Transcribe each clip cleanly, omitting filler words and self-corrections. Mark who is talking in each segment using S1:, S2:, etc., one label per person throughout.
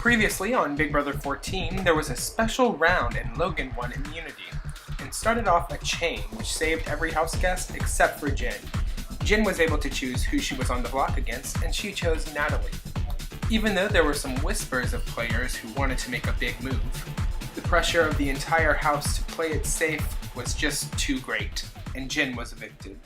S1: Previously on Big Brother 14, there was a special round and Logan won immunity, and started off a chain which saved every house guest except for Jen. Jen was able to choose who she was on the block against, and she chose Natalie. Even though there were some whispers of players who wanted to make a big move, the pressure of the entire house to play it safe was just too great, and Jen was evicted.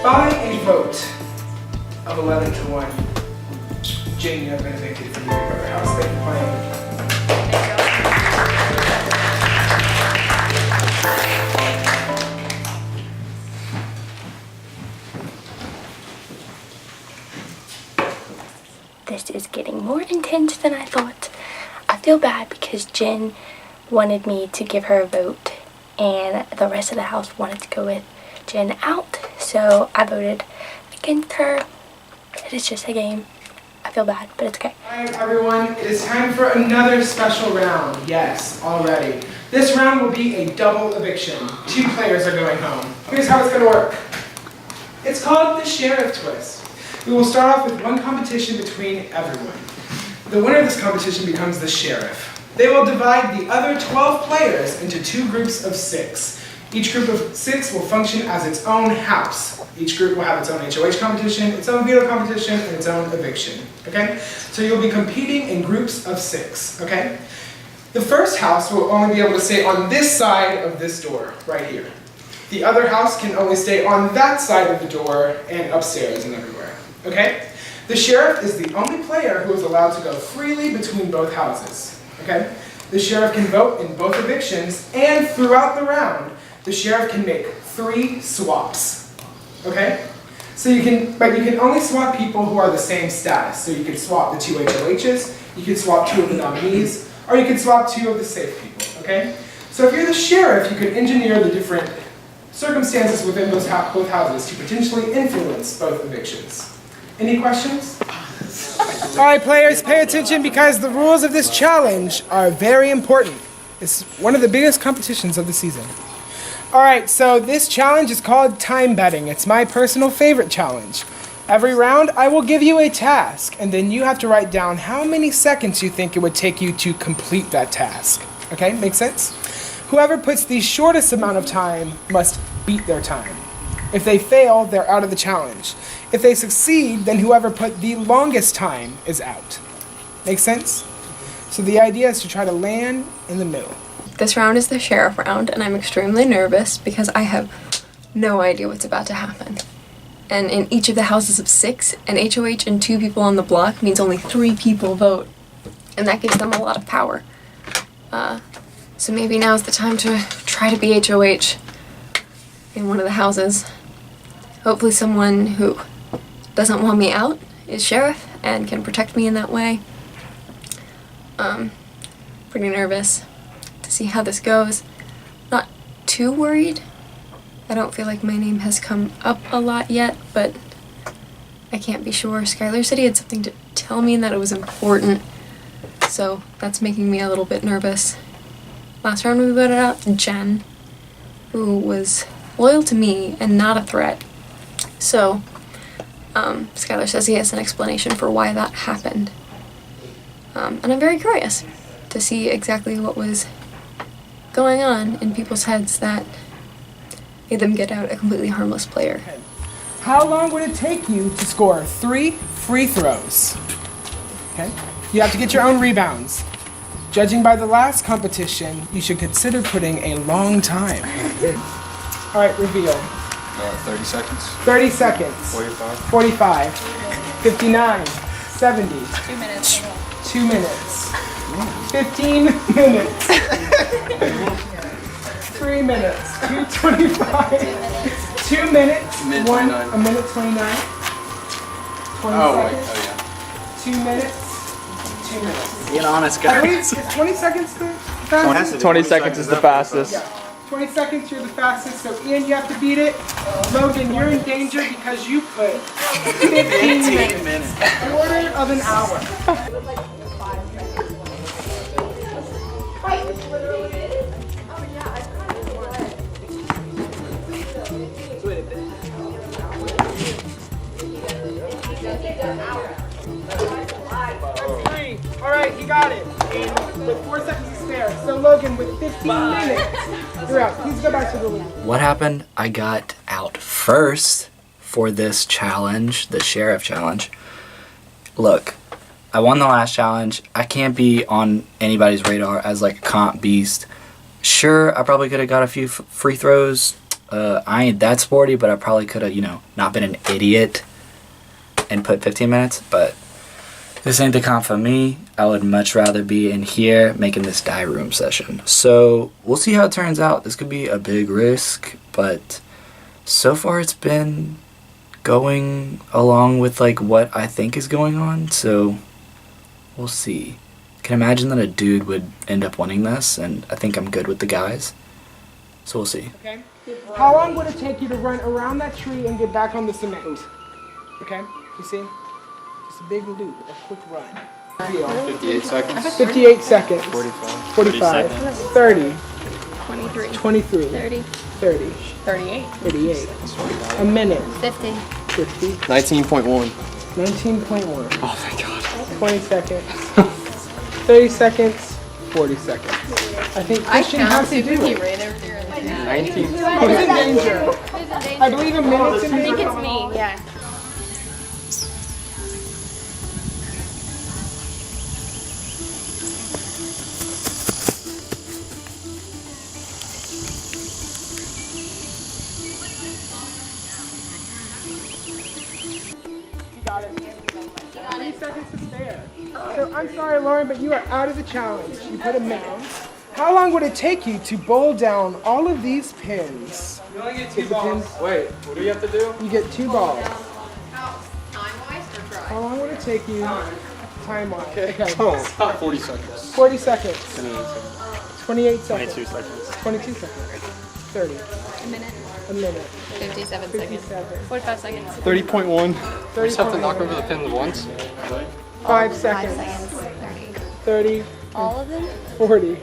S1: By a vote of 11 to 1, Jen, you have been evicted from the Big Brother house. Thank you for playing.
S2: This is getting more intense than I thought. I feel bad because Jen wanted me to give her a vote and the rest of the house wanted to go with Jen out, so I voted against her. It is just a game. I feel bad, but it's okay.
S1: Alright everyone, it is time for another special round. Yes, already. This round will be a double eviction. 2 players are going home. Here's how it's going to work. It's called the Sheriff Twist. We will start off with one competition between everyone. The winner of this competition becomes the sheriff. They will divide the other 12 players into 2 groups of 6. Each group of 6 will function as its own house. Each group will have its own HOH competition, its own veto competition, and its own eviction, okay? So you'll be competing in groups of 6, okay? The first house will only be able to stay on this side of this door, right here. The other house can only stay on that side of the door and upstairs and everywhere, okay? The sheriff is the only player who is allowed to go freely between both houses, okay? The sheriff can vote in both evictions, and throughout the round, the sheriff can make 3 swaps, okay? So you can only swap people who are the same status. So you can swap the 2 HOHs, you can swap 2 of the nominees, or you can swap 2 of the safe people, okay? So if you're the sheriff, you can engineer the different circumstances within both houses to potentially influence both evictions. Any questions? All right, players, pay attention because the rules of this challenge are very important. It's one of the biggest competitions of the season. Alright, so this challenge is called time betting. It's my personal favorite challenge. Every round, I will give you a task, and then you have to write down how many seconds you think it would take you to complete that task. Okay, make sense? Whoever puts the shortest amount of time must beat their time. If they fail, they're out of the challenge. If they succeed, then whoever put the longest time is out. Make sense? So the idea is to try to land in the middle.
S3: This round is the sheriff round, and I'm extremely nervous because I have no idea what's about to happen. And in each of the houses of 6, an HOH and 2 people on the block means only 3 people vote, and that gives them a lot of power. So maybe now's the time to try to be HOH in one of the houses. Hopefully someone who doesn't want me out is sheriff and can protect me in that way. Pretty nervous to see how this goes. Not too worried. I don't feel like my name has come up a lot yet, but I can't be sure. Skylar said he had something to tell me and that it was important, so that's making me a little bit nervous. Last round we voted out Jen, who was loyal to me and not a threat. So, Skylar says he has an explanation for why that happened. And I'm very curious to see exactly what was going on in people's heads that made them get out a completely harmless player.
S1: How long would it take you to score 3 free throws? Okay. You have to get your own rebounds. Judging by the last competition, you should consider putting a long time. All right, reveal.
S4: 30 seconds.
S1: 30 seconds.
S4: 45.
S1: 45. 59. 70.
S5: 2 minutes.
S1: 2 minutes. 15 minutes. minutes. 2:25. 2 minutes.
S4: Minute
S1: One.
S4: 29.
S1: A minute 29. 20
S4: Oh, wait.
S1: seconds.
S4: Oh,
S1: 2 minutes. 2 minutes.
S5: Being honest,
S1: I believe
S5: guys.
S1: it's 20 seconds the fastest.
S6: 20 seconds is the fastest.
S1: Yeah. 20 seconds, you're the fastest. So Ian, you have to beat it. Logan, you're in danger because you put 15 minutes. Quarter of an hour. All right, you got it. And with 4 seconds to spare. So Logan, with 15 minutes, you're out. Please go back to the lead.
S5: What happened? I got out first for this challenge, the sheriff challenge. Look, I won the last challenge. I can't be on anybody's radar as like a comp beast. Sure, I probably could have got a few free throws. I ain't that sporty, but I probably could have, not been an idiot and put 15 minutes, but this ain't the comp for me. I would much rather be in here making this die room session. So we'll see how it turns out. This could be a big risk, but so far it's been going along with like what I think is going on. So we'll see. I can imagine that a dude would end up winning this, and I think I'm good with the guys. So we'll see.
S1: Okay. How long would it take you to run around that tree and get back on the cement? Okay. You see? Just a big loop, a quick run.
S4: 58 seconds.
S1: 58 seconds.
S4: 45.
S1: 45. 30.
S3: 23.
S1: 23.
S3: 30.
S1: 30.
S3: 38.
S1: 38. A minute.
S3: 50.
S1: 50.
S4: 19.1.
S1: 19.1.
S4: Oh my god.
S1: 20 seconds. 30 seconds. 40 seconds. I think Christian has to do it.
S3: right over there.
S4: 19.
S1: Who's in danger? I believe a minute's in
S3: I think
S1: danger.
S3: it's me, yeah.
S1: Got it. 3 seconds to spare. So I'm sorry, Lauren, but you are out of the challenge. You put a minute. How long would it take you to bowl down all of these pins?
S4: You only get
S1: Two balls.
S4: Wait, what do you have to do?
S1: You get 2 balls.
S3: Time-wise or dry?
S1: How long would it take you time-wise? Okay.
S4: Oh, about 40 seconds.
S1: 40 seconds. 28 seconds.
S6: 22 seconds.
S1: 22 seconds. 30.
S3: A minute.
S1: A minute.
S3: 57 seconds.
S1: 57.
S3: 45 seconds.
S4: 30.1.
S1: 30.
S4: Just have to knock over the pins once.
S1: 5 seconds. 30.
S3: All of them?
S1: 40.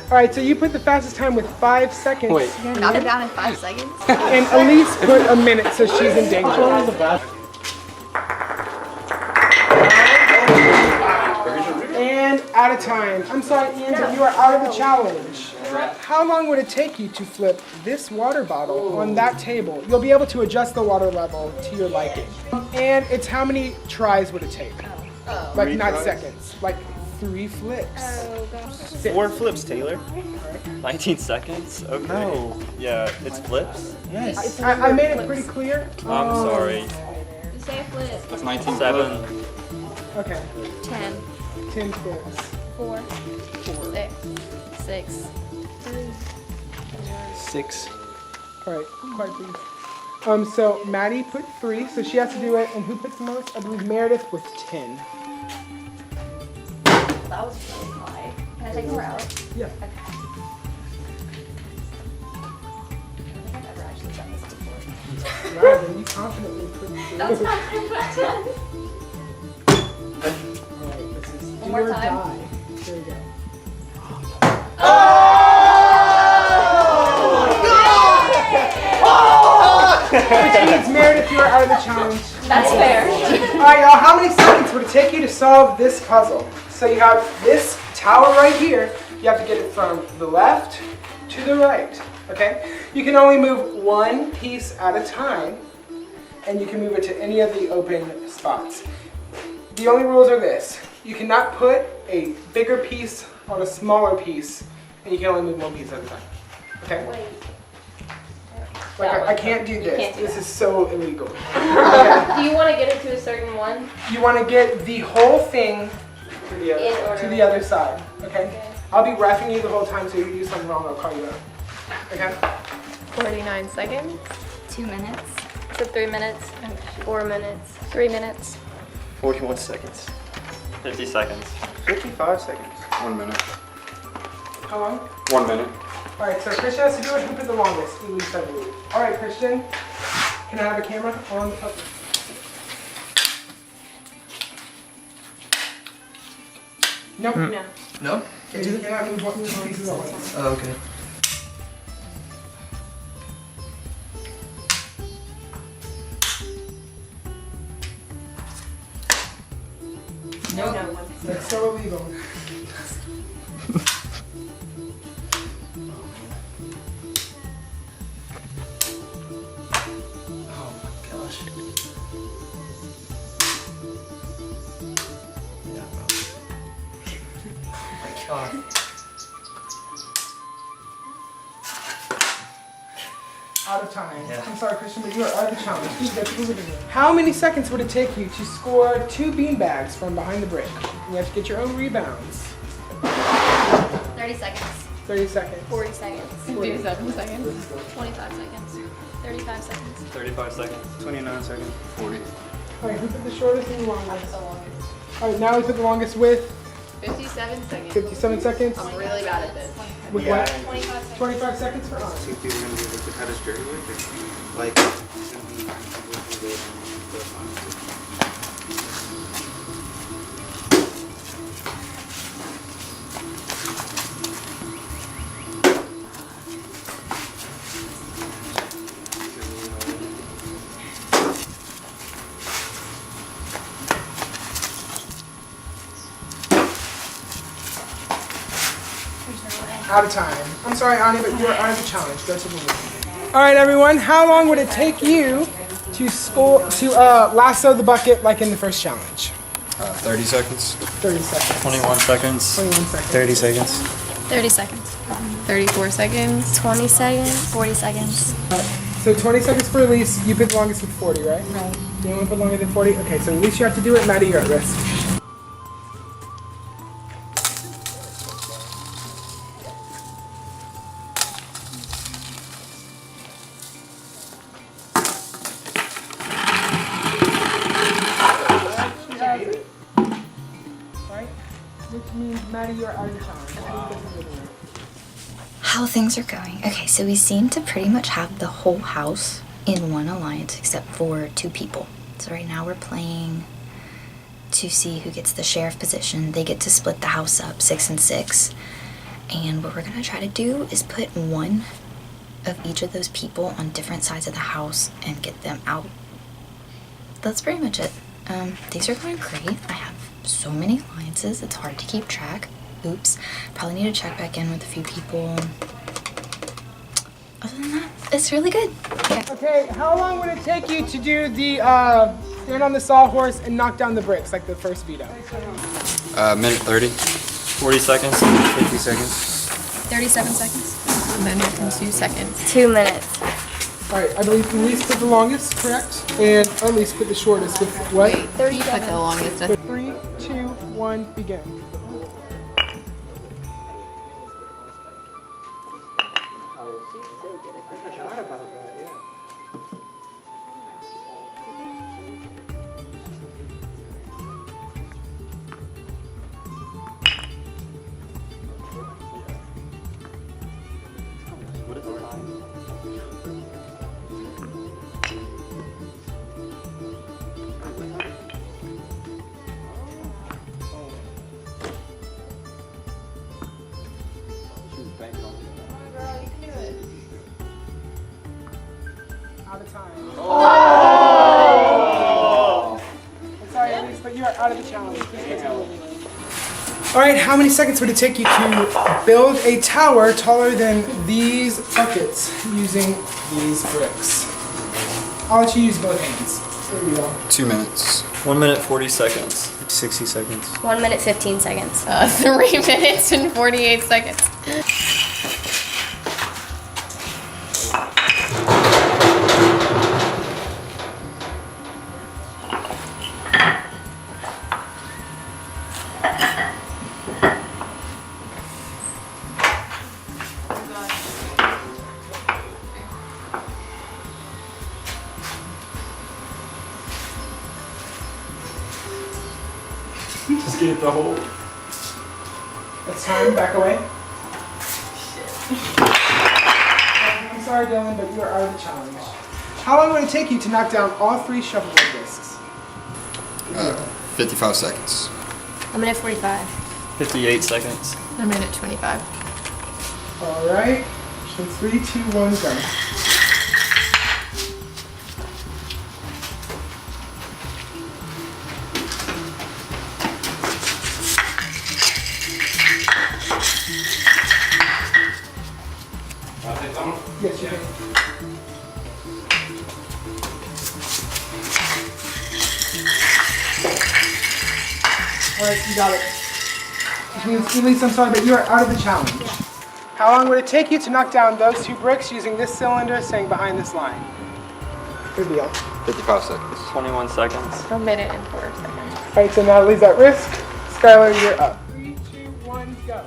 S1: All right, so you put the fastest time with 5 seconds.
S4: Wait.
S3: Knock it down in 5 seconds?
S1: And Elise put a minute, so she's in danger. And out of time. I'm sorry, Ian, but you are out of the challenge. How long would it take you to flip this water bottle on that table? You'll be able to adjust the water level to your liking. And it's how many tries would it take? Like not seconds, like 3 flips.
S6: 4 flips, Taylor. 19 seconds? Okay.
S5: No.
S6: Yeah, it's flips?
S5: Yes.
S1: I made it pretty clear.
S6: I'm sorry.
S3: Say a flip.
S4: That's 19.
S6: 7.
S1: Okay,
S3: 10,
S1: 10 flips.
S3: 4, 6, 6,
S4: 6.
S1: All right, quiet please. So Maddie put 3, so she has to do it. And who puts the most? I believe Meredith with 10.
S3: That was really high. Can I take more out?
S1: Yeah.
S3: Okay. I think I've never actually done this before.
S1: Wow, then you confidently put 3.
S3: That's not my question.
S1: All right, this is do
S3: more
S1: or
S3: time.
S1: die. There you go. Which means Meredith, you are out of the challenge.
S3: That's fair.
S1: All right, y'all. How many seconds would it take you to solve this puzzle? So you have this tower right here. You have to get it from the left to the right. Okay? You can only move one piece at a time, and you can move it to any of the open spots. The only rules are this: you cannot put a bigger piece on a smaller piece, and you can only move one piece at a time. Okay? Like I can't do this.
S3: can't do
S1: This
S3: that.
S1: is so illegal.
S7: Do you want to get it to a certain one?
S1: You want to get the whole thing
S7: In order.
S1: to the other side. Okay? I'll be reffing you the whole time, so if you do something wrong, I'll call you out. Okay.
S7: 49 seconds.
S8: 2 minutes.
S7: So 3 minutes. 4 minutes. 3 minutes.
S6: 41 seconds. 50 seconds.
S4: 55 seconds. 1 minute.
S1: How long?
S4: 1 minute.
S1: All right, so Christian has to do it. Who put the longest? At least I believe. All right, Christian. Can I have a camera on? Oh. Nope.
S7: No.
S5: No?
S1: Okay, you cannot move one pieces at once.
S5: Oh, okay.
S1: Nope. That's so illegal.
S5: Oh my gosh. Yeah. Oh my god.
S1: Out of time.
S5: Yeah.
S1: I'm sorry, Christian, but you are out of the challenge. Please get to the living room. How many seconds would it take you to score 2 beanbags from behind the brick? You have to get your own rebounds.
S8: 30 seconds.
S1: 30 seconds.
S7: 40 seconds.
S8: 57 seconds. 25 seconds. 35 seconds.
S6: 35 seconds. 29 seconds. 40.
S1: All right, who put the shortest and the longest?
S8: That's the longest.
S1: All right, now we put the longest with
S8: 57 seconds.
S1: 57 seconds.
S8: I'm really bad at this.
S1: With
S6: Yeah.
S1: what?
S8: 25 seconds.
S1: 25 seconds for us.
S6: Think you're gonna be able to cut a straight with it? Like,
S1: Out of time. I'm sorry, Ani, but you're out of the challenge. Go to the room. All right, everyone. How long would it take you to lasso the bucket like in the first challenge?
S4: 30 seconds.
S1: 30 seconds.
S6: 21 seconds.
S1: 21 seconds.
S6: 30 seconds.
S3: 30 seconds. 34 seconds.
S8: 20 seconds. 40 seconds.
S1: So 20 seconds for Elise. You picked the longest with 40, right?
S8: Right.
S1: You want to put longer than 40? Okay, so Elise, you have to do it. Maddie, you're at risk. Right? Which means Maddie, you're out of the challenge.
S9: How things are going. Okay, so we seem to pretty much have the whole house in one alliance except for 2 people. So right now we're playing to see who gets the sheriff position. They get to split the house up 6 and 6. And what we're gonna try to do is put one of each of those people on different sides of the house and get them out. That's pretty much it. These are going great. I have so many alliances, it's hard to keep track. Oops. Probably need to check back in with a few people. Other than that, it's really good. Okay.
S1: Okay, how long would it take you to do the stand on the sawhorse and knock down the bricks like the first veto?
S4: Minute 30.
S6: 40 seconds. 50 seconds.
S3: 37 seconds. And then 2 seconds.
S7: 2 minutes.
S1: All right, I believe Elise put the longest, correct? And Elise put the shortest with what?
S3: You put the longest.
S1: 3, 2, 1, begin.
S6: What is the time?
S1: Out of time. Oh! I'm sorry, Elise, but you are out of the challenge. Please get to the living room. All right, how many seconds would it take you to build a tower taller than these buckets using these bricks? I'll let you use both hands. There we go.
S4: 2 minutes.
S6: 1 minute 40 seconds. 60 seconds.
S7: 1 minute 15 seconds.
S3: 3 minutes and 48 seconds.
S1: appreciate the hold. It's time, back away. I'm sorry, Dylan, but you are out of the challenge. How long would it take you to knock down all 3 shuffleboard discs?
S4: 55 seconds.
S7: A minute 45.
S6: 58 seconds.
S8: A minute 25.
S1: All right. So 3, 2, 1, go. Yes, you can. Alright, you got it. Which means, Elise, I'm sorry, but you are out of the challenge. How long would it take you to knock down those 2 bricks using this cylinder staying behind this line? Reveal.
S4: 55 seconds.
S6: 21 seconds.
S7: A minute and 4 seconds.
S1: Alright, so Natalie's at risk. Skylar, you're up. 3, 2, 1, go.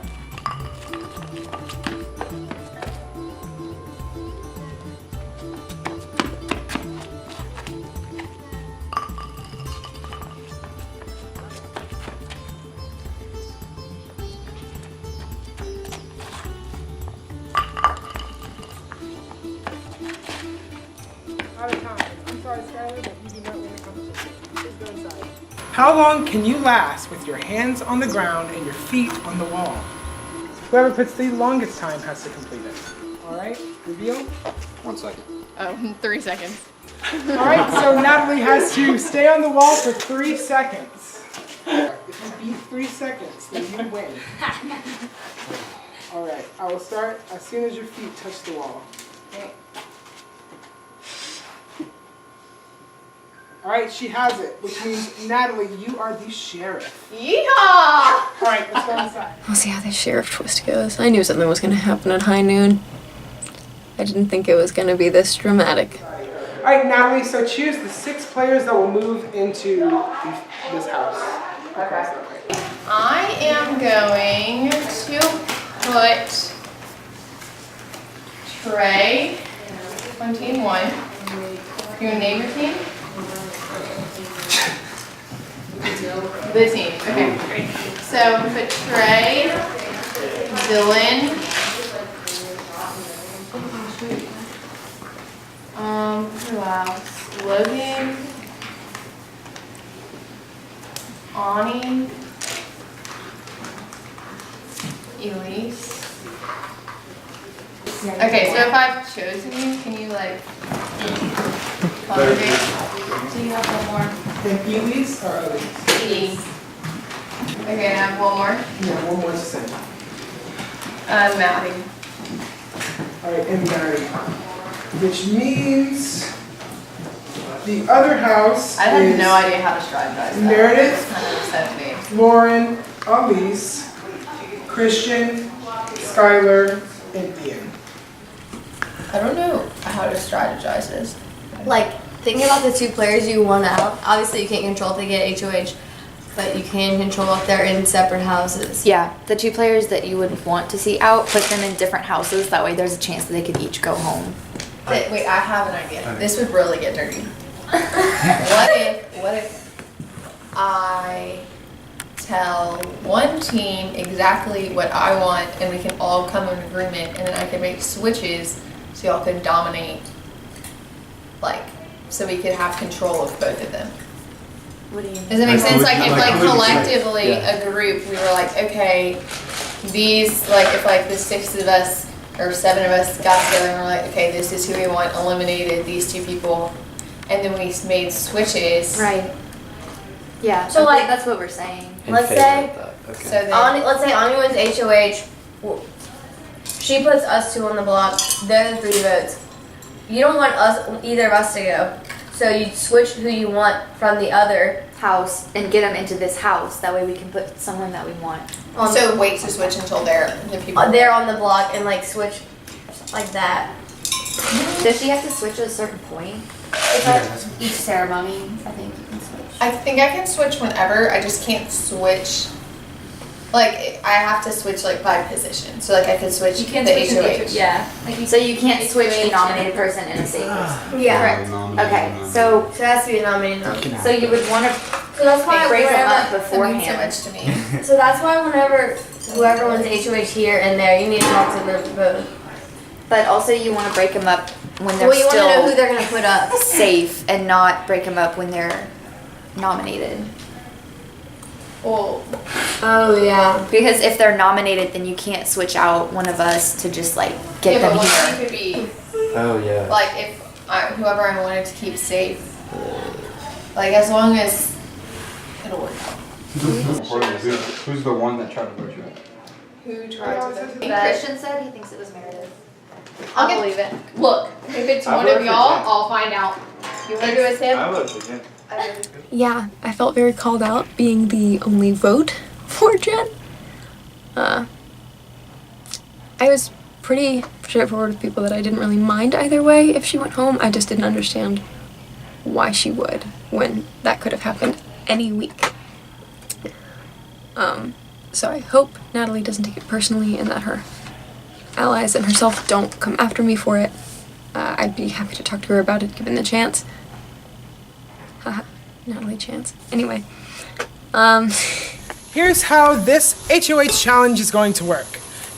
S1: Out of time. I'm sorry, Skylar, but you do not win the competition. Please go inside. How long can you last with your hands on the ground and your feet on the wall? Whoever puts the longest time has to complete it. All right, reveal.
S4: 1 second.
S8: Oh, 3 seconds.
S1: All right, so Natalie has to stay on the wall for 3 seconds. If you beat 3 seconds, then you win. All right, I will start as soon as your feet touch the wall. All right, she has it, which means, Natalie, you are the sheriff.
S8: Yeehaw!
S1: All right, let's go inside.
S3: We'll see how this sheriff twist goes. I knew something was going to happen at high noon. I didn't think it was going to be this dramatic.
S1: All right, Natalie, so choose the 6 players that will move into this house. Okay.
S8: I am going to put Trey on team 1. You want to name your team? The team. Okay, great. So put Trey, Dylan, who else? Logan, Ani, Elise. Okay, so if I've chosen you, can you like congregate? So you have one more.
S1: And Elise or Elise?
S8: Elise. Okay, and I have one more.
S1: Yeah, one more to send.
S8: Maddie.
S1: All right, and Mary. Which means the other house
S8: I had
S1: is
S8: no idea how to strategize that.
S1: Meredith.
S8: It was kind of upset me.
S1: Lauren, Elise, Christian, Skylar, and Ian.
S8: I don't know how to strategize this.
S7: Like, thinking about the 2 players you want out, obviously you can't control if they get HOH, but you can control if they're in separate houses.
S9: Yeah, the 2 players that you would want to see out, put them in different houses. That way there's a chance that they could each go home.
S8: Wait, I have an idea. This would really get dirty. What if I tell one team exactly what I want and we can all come in agreement and then I can make switches so y'all can dominate, like, so we could have control of both of them.
S7: What do you mean?
S8: Does that make sense? Like if like
S4: who would you say?
S8: collectively a group, we were like, okay, these, like if like the 6 of us or 7 of us got together and we're like, okay, this is who we want eliminated, these 2 people, and then we made switches.
S7: Right. Yeah,
S9: So
S7: so
S9: like
S7: like,
S9: that's what we're saying.
S5: In
S7: Let's
S5: favor
S7: say-
S5: of that. Okay.
S8: So then,
S7: let's say Ani wins HOH. She puts us 2 on the block. They're the 3 votes. You don't want either of us to go. So you switch who you want from the other.
S9: House and get them into this house. That way we can put someone that we want.
S8: so wait to switch until they're the people.
S7: They're on the block and like switch like that.
S9: Does she have to switch at a certain point?
S7: It's like each ceremony, I think you can switch.
S8: I think I can switch whenever. I just can't switch. Like I have to switch like by position. So like I could switch the HOH.
S7: Yeah. Like
S9: So you can't switch the nominated person in a safe.
S7: Yeah.
S8: Correct.
S9: Okay, so
S7: So it has to be a nominated.
S9: so you would want to
S7: So that's why
S9: break them up
S7: whenever,
S9: beforehand.
S8: That means so much to me.
S7: so that's why whenever whoever wins HOH here and there, you need to talk to them both.
S9: But also you want to break them up when they're
S7: Well, you want to know
S9: still
S7: who they're gonna put up.
S9: safe and not break them up when they're nominated.
S8: Well,
S7: Oh yeah.
S9: Because if they're nominated, then you can't switch out one of us to just like get
S8: yeah,
S9: them
S8: but
S9: here.
S8: one could be
S5: Oh yeah.
S8: like if whoever I wanted to keep safe. Like as long as it'll work out.
S4: Who's the one that tried to vote you out?
S8: Who tried to?
S9: I think Christian said he thinks it was Meredith.
S8: I'll
S9: I'll
S8: get-
S9: believe it.
S8: Look, if it's
S4: I
S8: one
S4: voted
S8: of
S4: for
S8: y'all,
S4: Jen.
S8: I'll find out. You want to do it, Tim?
S4: I voted for Jen.
S3: Yeah, I felt very called out being the only vote for Jen. I was pretty straightforward with people that I didn't really mind either way if she went home. I just didn't understand why she would when that could have happened any week. So I hope Natalie doesn't take it personally and that her allies and herself don't come after me for it. I'd be happy to talk to her about it given the chance. Haha, Natalie chance. Anyway,
S1: Here's how this HOH challenge is going to work.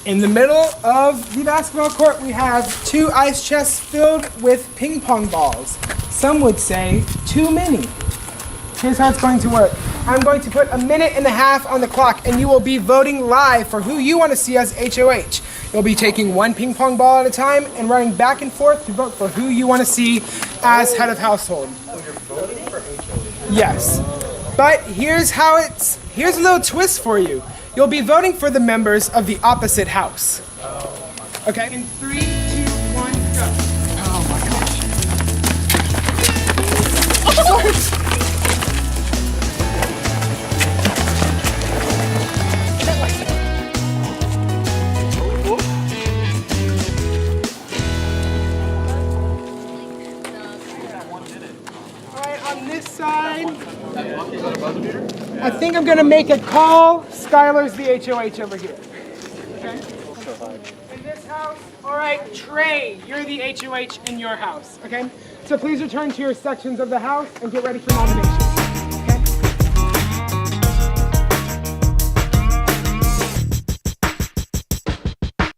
S1: In the middle of the basketball court, we have 2 ice chests filled with ping pong balls. Some would say too many. Here's how it's going to work. I'm going to put 1.5 minutes on the clock, and you will be voting live for who you want to see as HOH. You'll be taking 1 ping pong ball at a time and running back and forth to vote for who you want to see as head of household. Yes. But here's a little twist for you. You'll be voting for the members of the opposite house. Okay? In 3, 2, 1, go. Oh my gosh. Alright, on this side, I think I'm gonna make a call. Skylar's the HOH over here. Okay? In this house, alright, Trey, you're the HOH in your house, okay? So please return to your sections of the house and get ready for nominations.